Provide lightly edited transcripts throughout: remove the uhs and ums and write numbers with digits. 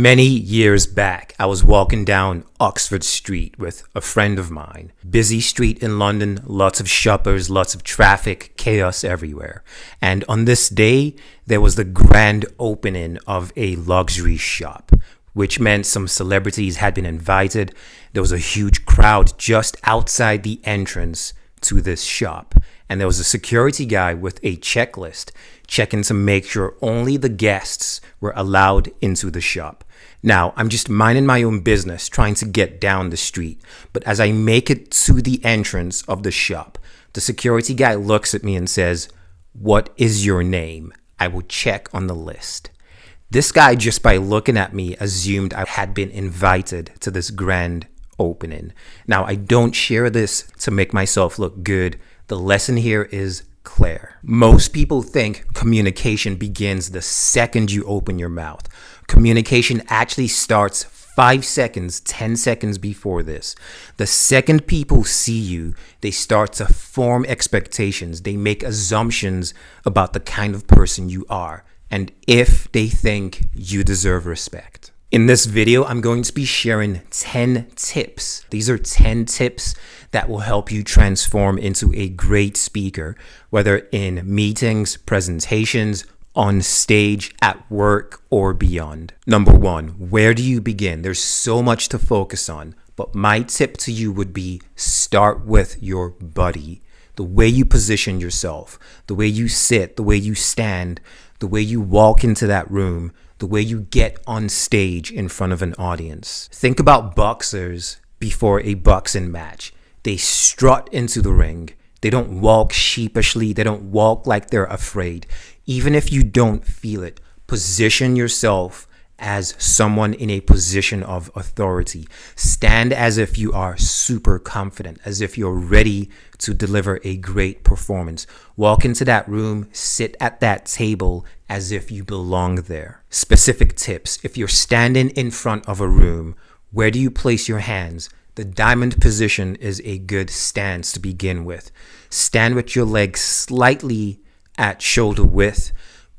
Many years back, I was walking down Oxford Street with a friend of mine. Busy street in London, lots of shoppers, lots of traffic, chaos everywhere. And on this day, there was the grand opening of a luxury shop, which meant some celebrities had been invited. There was a huge crowd just outside the entrance to this shop. And there was a security guy with a checklist checking to make sure only the guests were allowed into the shop. Now, I'm just minding my own business, trying to get down the street. But as I make it to the entrance of the shop, the security guy looks at me and says, "What is your name? I will check on the list." This guy, just by looking at me, assumed I had been invited to this grand opening. Now, I don't share this to make myself look good. The lesson here is clear. Most people think communication begins the second you open your mouth. Communication actually starts 5 seconds, 10 seconds before this. The second people see you, they start to form expectations. They make assumptions about the kind of person you are, and if they think you deserve respect. In this video, I'm going to be sharing 10 tips. These are 10 tips that will help you transform into a great speaker, whether in meetings, presentations, on stage, at work, or beyond. Number one, where do you begin? There's so much to focus on, but my tip to you would be start with your body. The way you position yourself, the way you sit, the way you stand, the way you walk into that room, the way you get on stage in front of an audience. Think about boxers before a boxing match. They strut into the ring. They don't walk sheepishly. They don't walk like they're afraid. Even if you don't feel it, position yourself as someone in a position of authority. Stand as if you are super confident, as if you're ready to deliver a great performance. Walk into that room, sit at that table as if you belong there. Specific tips. If you're standing in front of a room, where do you place your hands? The diamond position is a good stance to begin with. Stand with your legs slightly at shoulder width.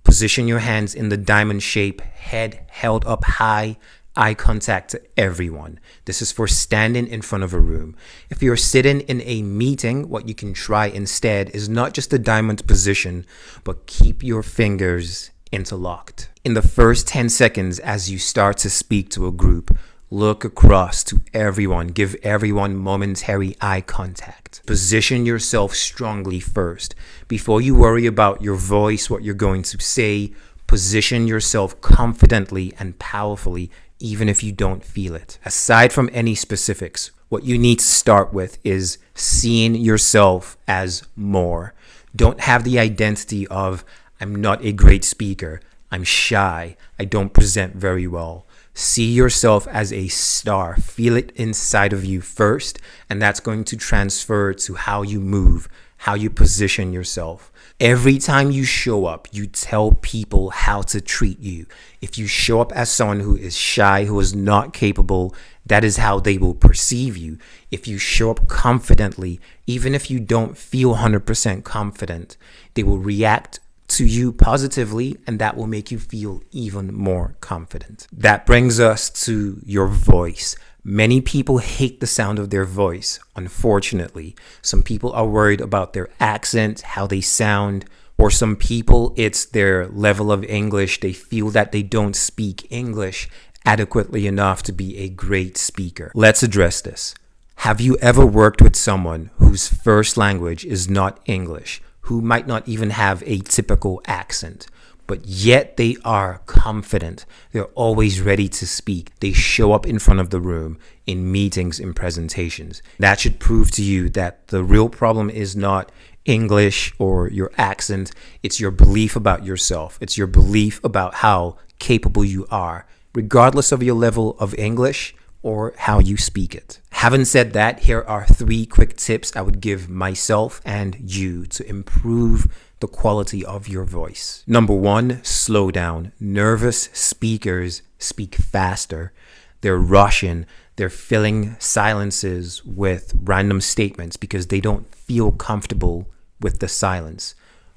Position your hands in the diamond shape, head held up high, eye contact to everyone. This is for standing in front of a room. If you're sitting in a meeting, what you can try instead is not just the diamond position, but keep your fingers interlocked. In the first 10 seconds, as you start to speak to a group, look across to everyone. Give everyone momentary eye contact. Position yourself strongly first. Before you worry about your voice, what you're going to say, position yourself confidently and powerfully, even if you don't feel it. Aside from any specifics, what you need to start with is seeing yourself as more. Don't have the identity of, I'm not a great speaker. I'm shy. I don't present very well. See yourself as a star. Feel it inside of you first, and that's going to transfer to how you move, how you position yourself. Every time you show up, you tell people how to treat you. If you show up as someone who is shy, who is not capable, that is how they will perceive you. If you show up confidently, even if you don't feel 100% confident, they will react to you positively, and that will make you feel even more confident. That brings us to your voice. Many people hate the sound of their voice, unfortunately. Some people are worried about their accent, how they sound, or some people, it's their level of English. They feel that they don't speak English adequately enough to be a great speaker. Let's address this. Have you ever worked with someone whose first language is not English, who might not even have a typical accent, but yet they are confident? They're always ready to speak. They show up in front of the room in meetings, in presentations. That should prove to you that the real problem is not English or your accent. It's your belief about yourself. It's your belief about how capable you are, regardless of your level of English or how you speak it. Having said that, here are 3 quick tips I would give myself and you to improve the quality of your voice. Number 1, slow down. Nervous speakers speak faster. They're rushing. They're filling silences with random statements because they don't feel comfortable with the silence.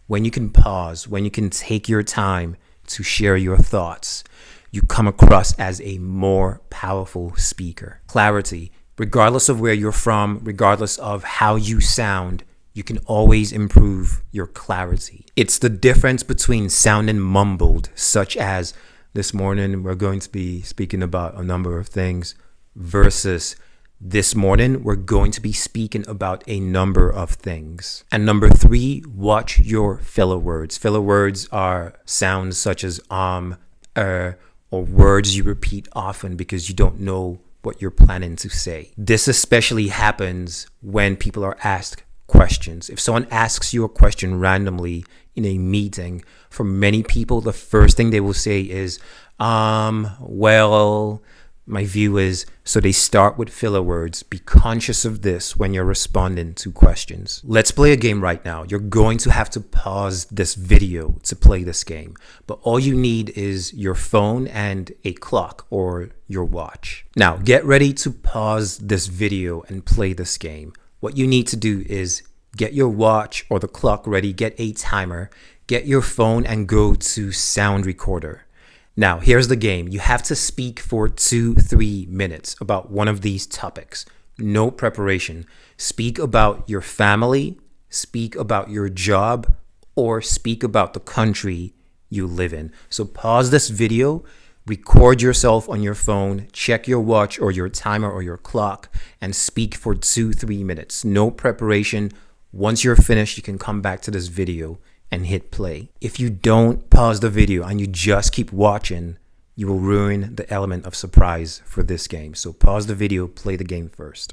When you can pause, when you can take your time to share your thoughts, you come across as a more powerful speaker. Clarity. Regardless of where you're from, regardless of how you sound, you can always improve your clarity. It's the difference between sounding mumbled, such as this morning we're going to be speaking about a number of things, versus this morning we're going to be speaking about a number of things. And number 3, watch your filler words. Filler words are sounds such as or words you repeat often because you don't know what you're planning to say. This especially happens when people are asked questions. If someone asks you a question randomly in a meeting, for many people, the first thing they will say is, well, my view is, so they start with filler words. Be conscious of this when you're responding to questions. Let's play a game right now. You're going to have to pause this video to play this game, but all you need is your phone and a clock or your watch. Now, get ready to pause this video and play this game. What you need to do is get your watch or the clock ready, get a timer, get your phone and go to sound recorder. Now, here's the game. You have to speak for 2-3 minutes about one of these topics. No preparation. Speak about your family, speak about your job, or speak about the country you live in. So pause this video, record yourself on your phone, check your watch or your timer or your clock, and speak for 2-3 minutes. No preparation. Once you're finished, you can come back to this video and hit play. If you don't pause the video and you just keep watching, you will ruin the element of surprise for this game. So pause the video, play the game first.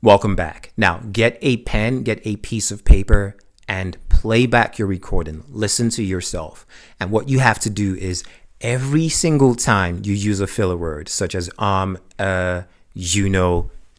Welcome back. Now get a pen, get a piece of paper, and play back your recording. Listen to yourself. And what you have to do is every single time you use a filler word, such as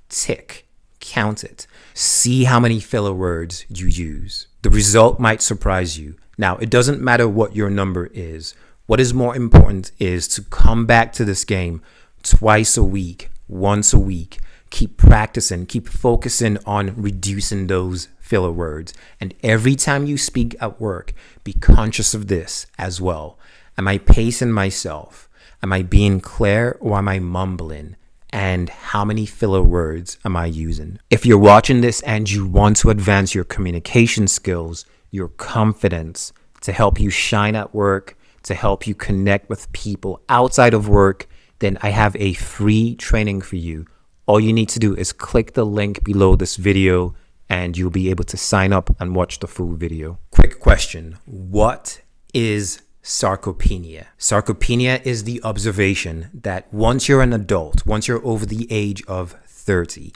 tick, count it. See how many filler words you use. The result might surprise you. Now, it doesn't matter what your number is. What is more important is to come back to this game twice a week, once a week. Keep practicing, keep focusing on reducing those filler words. And every time you speak at work, be conscious of this as well. Am I pacing myself? Am I being clear or am I mumbling? And how many filler words am I using? If you're watching this and you want to advance your communication skills, your confidence, to help you shine at work, to help you connect with people outside of work, then I have a free training for you. All you need to do is click the link below this video and you'll be able to sign up and watch the full video. Quick question. What is sarcopenia? Sarcopenia is the observation that once you're an adult, once you're over the age of 30,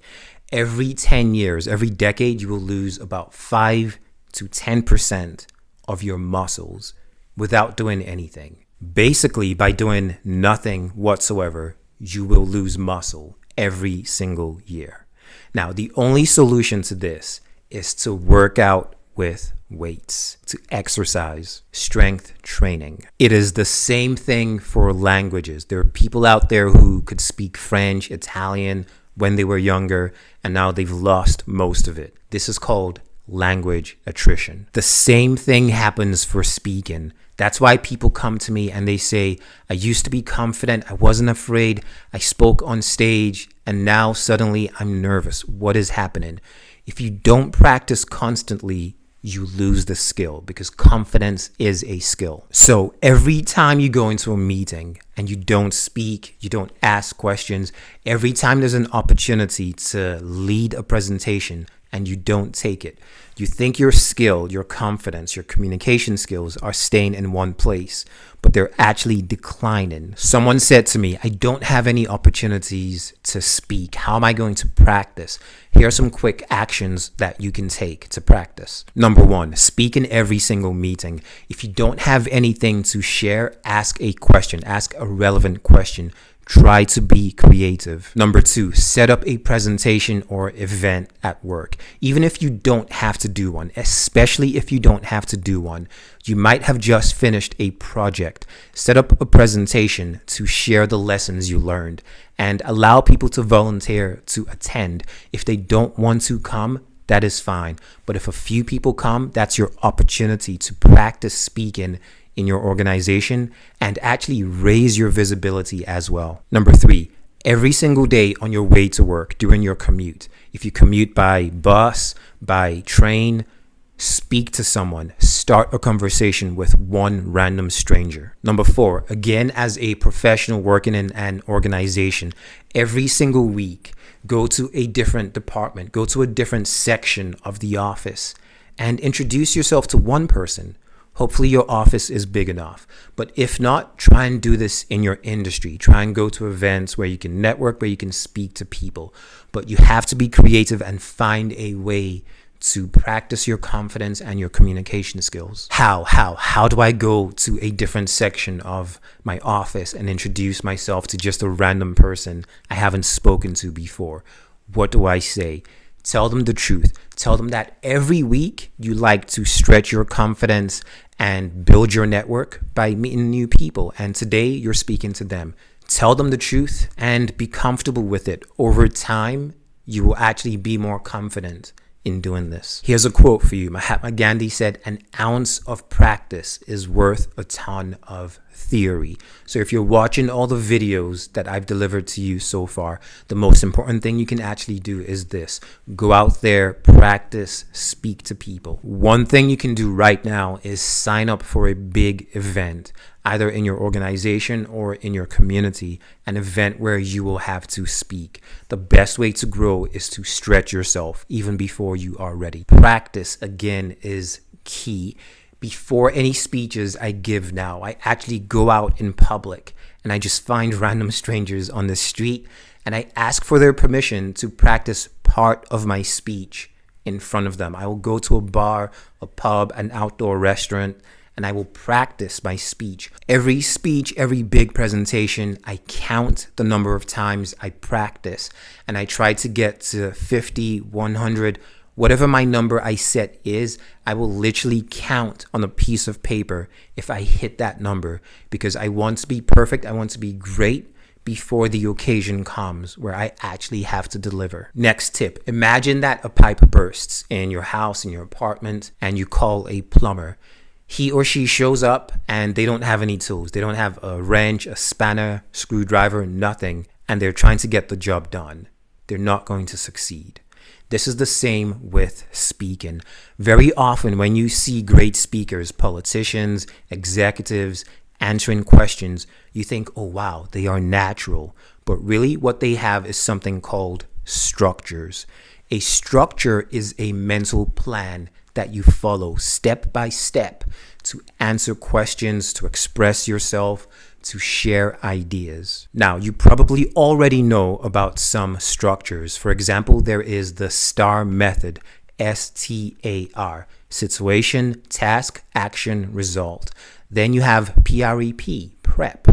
every 10 years, every decade, you will lose about 5 to 10% of your muscles without doing anything. Basically, by doing nothing whatsoever, you will lose muscle every single year. Now, the only solution to this is to work out with weights, to exercise, strength training. It is the same thing for languages. There are people out there who could speak French, Italian when they were younger, and now they've lost most of it. This is called language attrition. The same thing happens for speaking. That's why people come to me and they say, I used to be confident, I wasn't afraid, I spoke on stage, and now suddenly I'm nervous. What is happening? If you don't practice constantly, you lose the skill, because confidence is a skill. So every time you go into a meeting and you don't speak, you don't ask questions, every time there's an opportunity to lead a presentation and you don't take it, you think your skill, your confidence, your communication skills are staying in one place, but they're actually declining. Someone said to me, I don't have any opportunities to speak. How am I going to practice? Here are some quick actions that you can take to practice. Number 1, speak in every single meeting. If you don't have anything to share, ask a question, ask a relevant question. Try to be creative. Number 2, set up a presentation or event at work. Even if you don't have to do one, especially if you don't have to do one, you might have just finished a project. Set up a presentation to share the lessons you learned and allow people to volunteer to attend. If they don't want to come, that is fine. But if a few people come, that's your opportunity to practice speaking in your organization and actually raise your visibility as well. Number 3, every single day on your way to work, during your commute, if you commute by bus, by train, speak to someone. Start a conversation with one random stranger. Number 4, again, as a professional working in an organization, every single week, go to a different department, go to a different section of the office and introduce yourself to one person. Hopefully your office is big enough. But if not, try and do this in your industry. Try and go to events where you can network, where you can speak to people. But you have to be creative and find a way to practice your confidence and your communication skills. How do I go to a different section of my office and introduce myself to just a random person I haven't spoken to before? What do I say? Tell them the truth. Tell them that every week you like to stretch your confidence and build your network by meeting new people. And today you're speaking to them. Tell them the truth and be comfortable with it. Over time, you will actually be more confident in doing this. Here's a quote for you. Mahatma Gandhi said, "An ounce of practice is worth a ton of theory." So if you're watching all the videos that I've delivered to you so far, the most important thing you can actually do is this. Go out there, practice, speak to people. One thing you can do right now is sign up for a big event, either in your organization or in your community, an event where you will have to speak. The best way to grow is to stretch yourself even before you are ready. Practice, again, is key. Before any speeches I give now, I actually go out in public and I just find random strangers on the street and I ask for their permission to practice part of my speech in front of them. I will go to a bar, a pub, an outdoor restaurant, and I will practice my speech. Every speech, every big presentation, I count the number of times I practice and I try to get to 50, 100, whatever my number I set is. I will literally count on a piece of paper if I hit that number, because I want to be perfect. I want to be great before the occasion comes where I actually have to deliver. Next tip, imagine that a pipe bursts in your house, in your apartment, and you call a plumber. He or she shows up and they don't have any tools. They don't have a wrench, a spanner, screwdriver, nothing, and they're trying to get the job done. They're not going to succeed. This is the same with speaking. Very often when you see great speakers, politicians, executives, answering questions, you think, oh wow, they are natural. But really what they have is something called structures. A structure is a mental plan that you follow step by step to answer questions, to express yourself, to share ideas. Now, you probably already know about some structures. For example, there is the STAR method, STAR, situation, task, action, result. Then you have PREP, PrEP.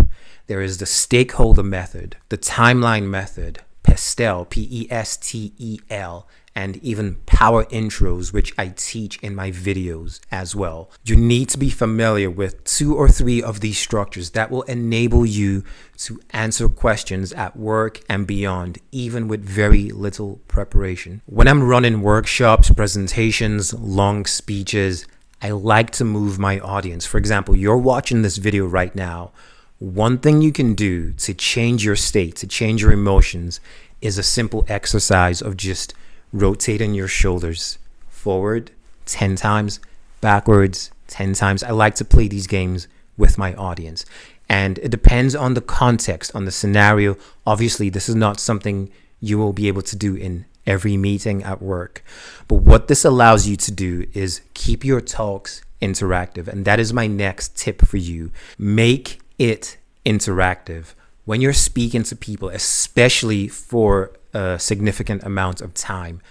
There is the stakeholder method, the timeline method, PESTEL, PESTEL, and even power intros, which I teach in my videos as well. You need to be familiar with 2 or 3 of these structures that will enable you to answer questions at work and beyond, even with very little preparation. When I'm running workshops, presentations, long speeches, I like to move my audience. For example, you're watching this video right now. One thing you can do to change your state, to change your emotions, is a simple exercise of just rotating your shoulders forward 10 times, backwards 10 times. I like to play these games with my audience. And it depends on the context, on the scenario. Obviously, this is not something you will be able to do in every meeting at work. But what this allows you to do is keep your talks interactive. And that is my next tip for you. Make it interactive. When you're speaking to people, especially for a significant amount of time,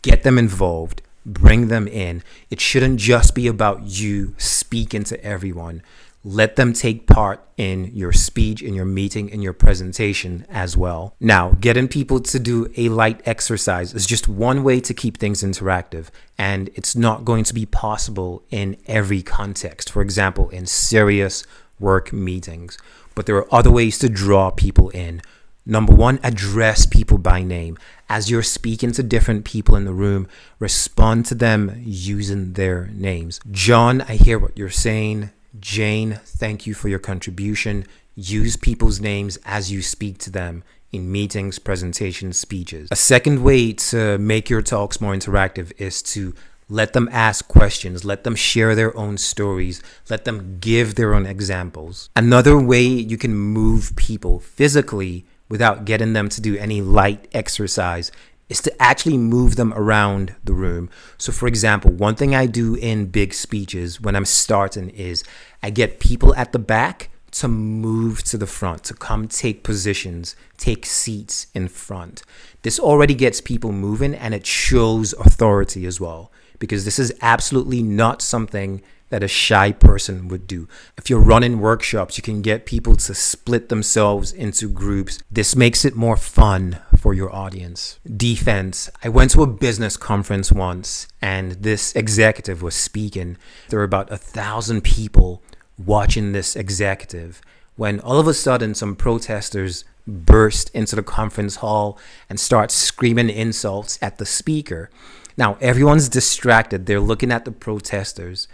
get them involved, bring them in. It shouldn't just be about you speaking to everyone. Let them take part in your speech, in your meeting, in your presentation as well. Now, getting people to do a light exercise is just one way to keep things interactive, and it's not going to be possible in every context. For example, in serious work meetings. But there are other ways to draw people in. Number 1, address people by name. As you're speaking to different people in the room, respond to them using their names. John, I hear what you're saying. Jane, thank you for your contribution. Use people's names as you speak to them in meetings, presentations, speeches. A second way to make your talks more interactive is to let them ask questions, let them share their own stories, let them give their own examples. Another way you can move people physically without getting them to do any light exercise is to actually move them around the room. So for example, one thing I do in big speeches when I'm starting is I get people at the back to move to the front, to come take positions, take seats in front. This already gets people moving, and it shows authority as well, because this is absolutely not something that a shy person would do. If you're running workshops, you can get people to split themselves into groups. This makes it more fun for your audience. Defense. I went to a business conference once, and this executive was speaking. There were about 1,000 people watching this executive when all of a sudden some protesters burst into the conference hall and start screaming insults at the speaker. Now, everyone's distracted. They're looking at the protesters.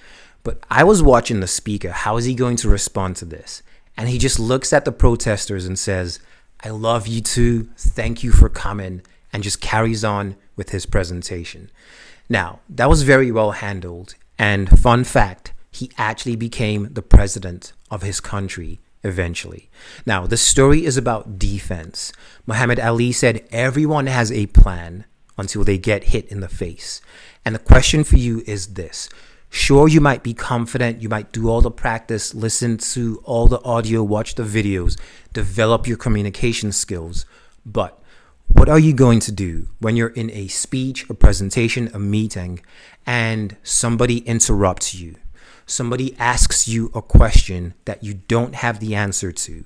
But I was watching the speaker. How is he going to respond to this? And he just looks at the protesters and says, I love you too. Thank you for coming. And just carries on with his presentation. Now, that was very well handled. And fun fact, he actually became the president of his country eventually. Now, the story is about defense. Muhammad Ali said everyone has a plan until they get hit in the face. And the question for you is this. Sure, you might be confident, you might do all the practice, listen to all the audio, watch the videos, develop your communication skills. But what are you going to do when you're in a speech, a presentation, a meeting, and somebody interrupts you? Somebody asks you a question that you don't have the answer to.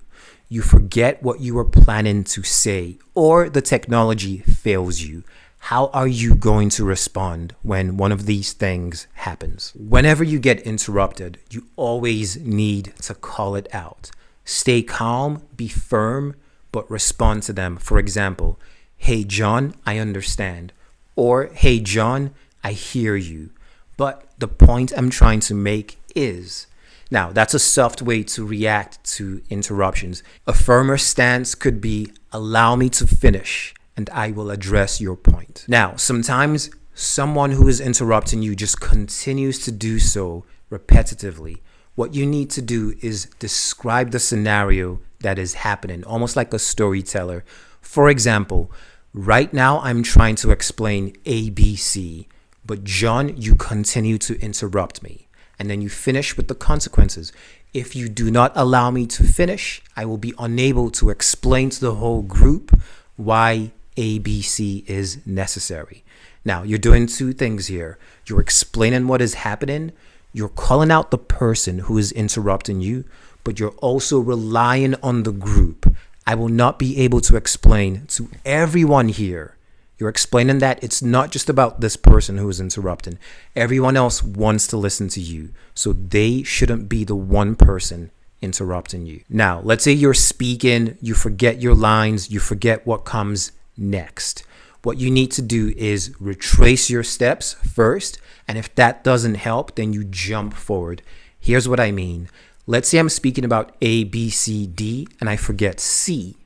You forget what you were planning to say, or the technology fails you. How are you going to respond when one of these things happens? Whenever you get interrupted, you always need to call it out. Stay calm, be firm, but respond to them. For example, hey, John, I understand. Or, hey, John, I hear you. But the point I'm trying to make is, now that's a soft way to react to interruptions. A firmer stance could be, allow me to finish, and I will address your point. Now, sometimes someone who is interrupting you just continues to do so repetitively. What you need to do is describe the scenario that is happening, almost like a storyteller. For example, right now I'm trying to explain ABC, but John, you continue to interrupt me. And then you finish with the consequences. If you do not allow me to finish, I will be unable to explain to the whole group why ABC is necessary. Now, you're doing two things here. You're explaining what is happening. You're calling out the person who is interrupting you, but you're also relying on the group. I will not be able to explain to everyone here. You're explaining that it's not just about this person who is interrupting. Everyone else wants to listen to you, so they shouldn't be the one person interrupting you. Now, let's say you're speaking, you forget your lines, you forget what comes next. What you need to do is retrace your steps first, and if that doesn't help, then you jump forward. Here's what I mean. Let's say I'm speaking about A, B, C, D, and I forget C.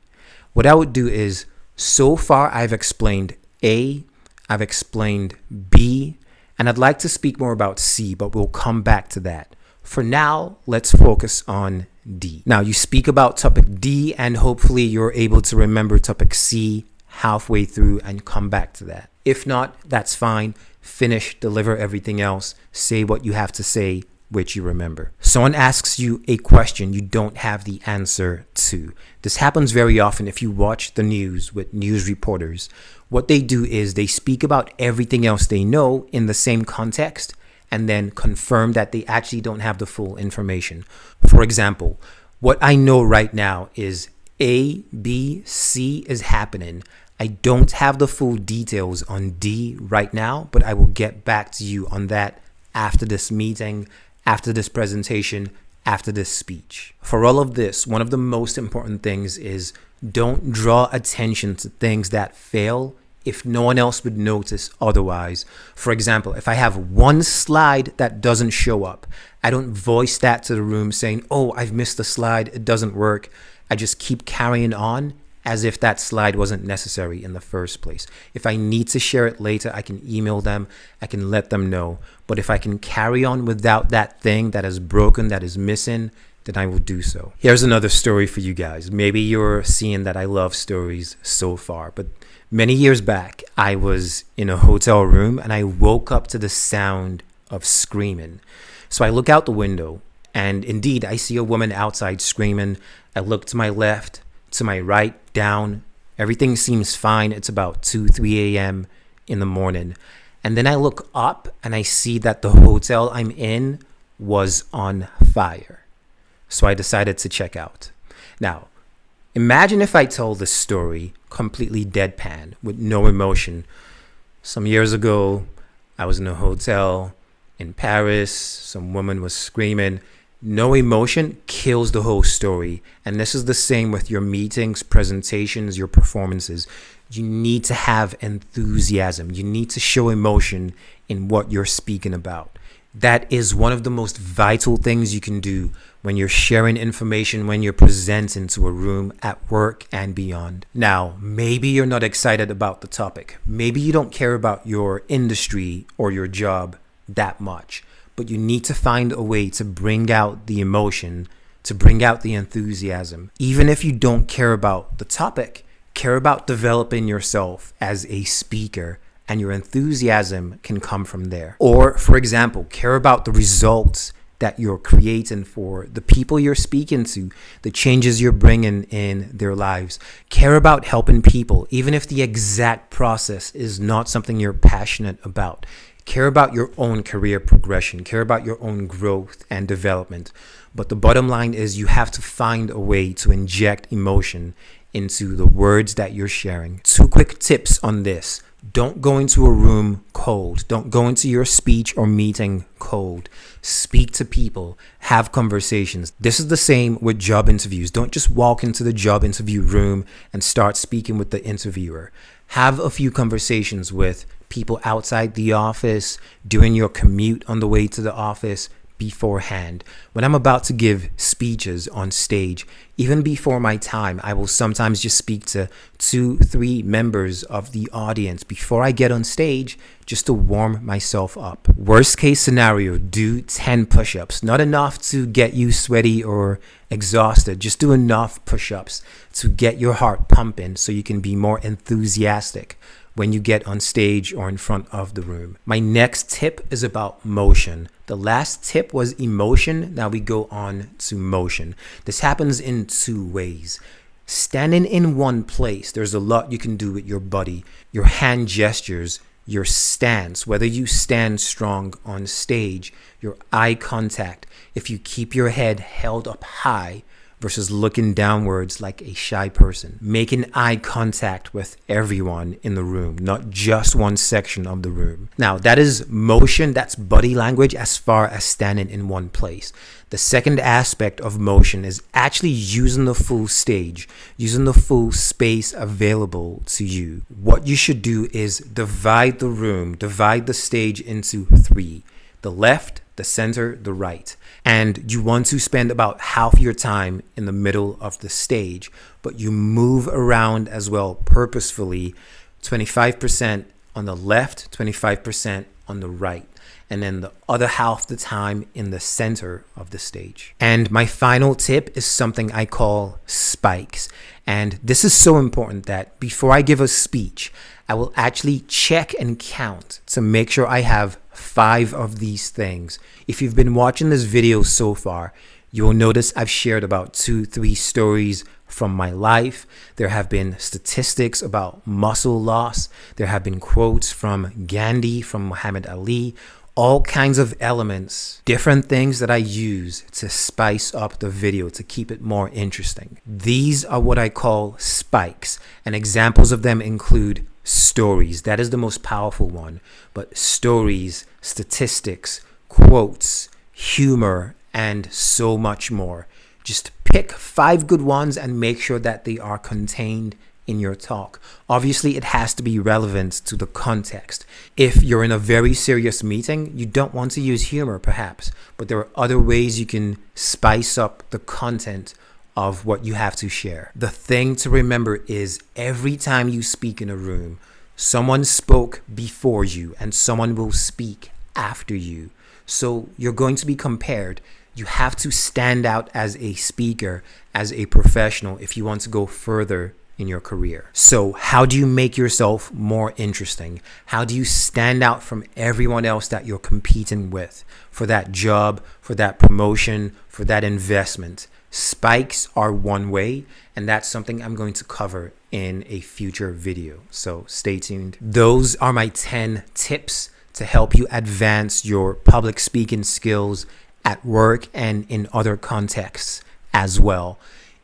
What I would do is, so far I've explained A, I've explained B, and I'd like to speak more about C, but we'll come back to that. For now, let's focus on D. Now, you speak about topic D, and hopefully you're able to remember topic C halfway through and come back to that. If not, that's fine. Finish, deliver everything else, say what you have to say, which you remember. Someone asks you a question you don't have the answer to. This happens very often if you watch the news with news reporters. What they do is they speak about everything else they know in the same context and then confirm that they actually don't have the full information. For example, what I know right now is A, B, C is happening. I don't have the full details on D right now, but I will get back to you on that after this meeting, after this presentation, after this speech. For all of this, one of the most important things is don't draw attention to things that fail if no one else would notice otherwise. For example, if I have one slide that doesn't show up, I don't voice that to the room saying, oh, I've missed a slide, it doesn't work. I just keep carrying on as if that slide wasn't necessary in the first place. If I need to share it later, I can email them, I can let them know. But if I can carry on without that thing that is broken, that is missing, then I will do so. Here's another story for you guys. Maybe you're seeing that I love stories so far, but many years back, I was in a hotel room and I woke up to the sound of screaming. So I look out the window and indeed I see a woman outside screaming. I look to my left, to my right, down. Everything seems fine. It's about 2-3 a.m. in the morning. And then I look up and I see that the hotel I'm in was on fire. So I decided to check out. Now, imagine if I told this story completely deadpan with no emotion. Some years ago, I was in a hotel in Paris. Some woman was screaming. No emotion kills the whole story. And this is the same with your meetings, presentations, your performances. You need to have enthusiasm. You need to show emotion in what you're speaking about. That is one of the most vital things you can do when you're sharing information, when you're presenting to a room at work and beyond. Now, maybe you're not excited about the topic. Maybe you don't care about your industry or your job that much. But you need to find a way to bring out the emotion, to bring out the enthusiasm. Even if you don't care about the topic, care about developing yourself as a speaker, and your enthusiasm can come from there. Or, for example, care about the results that you're creating for the people you're speaking to, the changes you're bringing in their lives. Care about helping people, even if the exact process is not something you're passionate about. Care about your own career progression, care about your own growth and development. But the bottom line is you have to find a way to inject emotion into the words that you're sharing. 2 quick tips on this. Don't go into a room cold. Don't go into your speech or meeting cold. Speak to people. Have conversations. This is the same with job interviews. Don't just walk into the job interview room and start speaking with the interviewer. Have a few conversations with people outside the office, during your commute on the way to the office, beforehand. When I'm about to give speeches on stage, even before my time, I will sometimes just speak to 2-3 members of the audience before I get on stage, just to warm myself up. Worst case scenario, do 10 push-ups. Not enough to get you sweaty or exhausted. Just do enough push-ups to get your heart pumping so you can be more enthusiastic when you get on stage or in front of the room. My next tip is about motion. The last tip was emotion. Now we go on to motion. This happens in 2 ways. Standing in one place, there's a lot you can do with your body, your hand gestures, your stance, whether you stand strong on stage, your eye contact, if you keep your head held up high versus looking downwards like a shy person, making eye contact with everyone in the room, not just one section of the room. Now, that is motion, that's body language as far as standing in one place. The second aspect of motion is actually using the full stage, using the full space available to you. What you should do is divide the room, divide the stage into 3. The left, the center, the right. And you want to spend about half your time in the middle of the stage, but you move around as well purposefully, 25% on the left, 25% on the right, and then the other half the time in the center of the stage. And my final tip is something I call spikes. And this is so important that before I give a speech, I will actually check and count to make sure I have 5 of these things. If you've been watching this video so far, you will notice I've shared about 2-3 stories from my life. There have been statistics about muscle loss. There have been quotes from Gandhi, from Muhammad Ali, all kinds of elements, different things that I use to spice up the video to keep it more interesting. These are what I call spikes, and examples of them include stories. That is the most powerful one, but stories, statistics, quotes, humor, and so much more. Just pick 5 good ones and make sure that they are contained in your talk. Obviously, it has to be relevant to the context. If you're in a very serious meeting, you don't want to use humor, perhaps, but there are other ways you can spice up the content of what you have to share. The thing to remember is every time you speak in a room, someone spoke before you and someone will speak after you. So you're going to be compared. You have to stand out as a speaker, as a professional, if you want to go further in your career. So how do you make yourself more interesting? How do you stand out from everyone else that you're competing with for that job, for that promotion, for that investment? Spikes are one way, and that's something I'm going to cover in a future video. So stay tuned. Those are my 10 tips to help you advance your public speaking skills at work and in other contexts as well.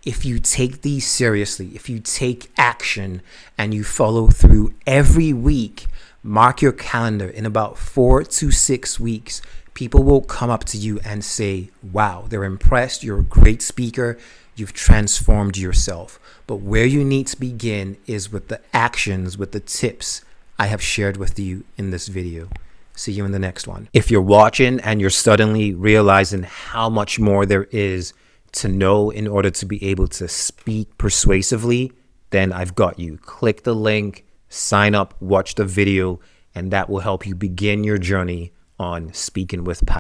If you take these seriously, if you take action and you follow through every week, mark your calendar, in about 4 to 6 weeks, people will come up to you and say, wow, they're impressed. You're a great speaker. You've transformed yourself. But where you need to begin is with the actions, with the tips I have shared with you in this video. See you in the next one. If you're watching and you're suddenly realizing how much more there is to know in order to be able to speak persuasively, then I've got you. Click the link, sign up, watch the video, and that will help you begin your journey on Speaking with Power.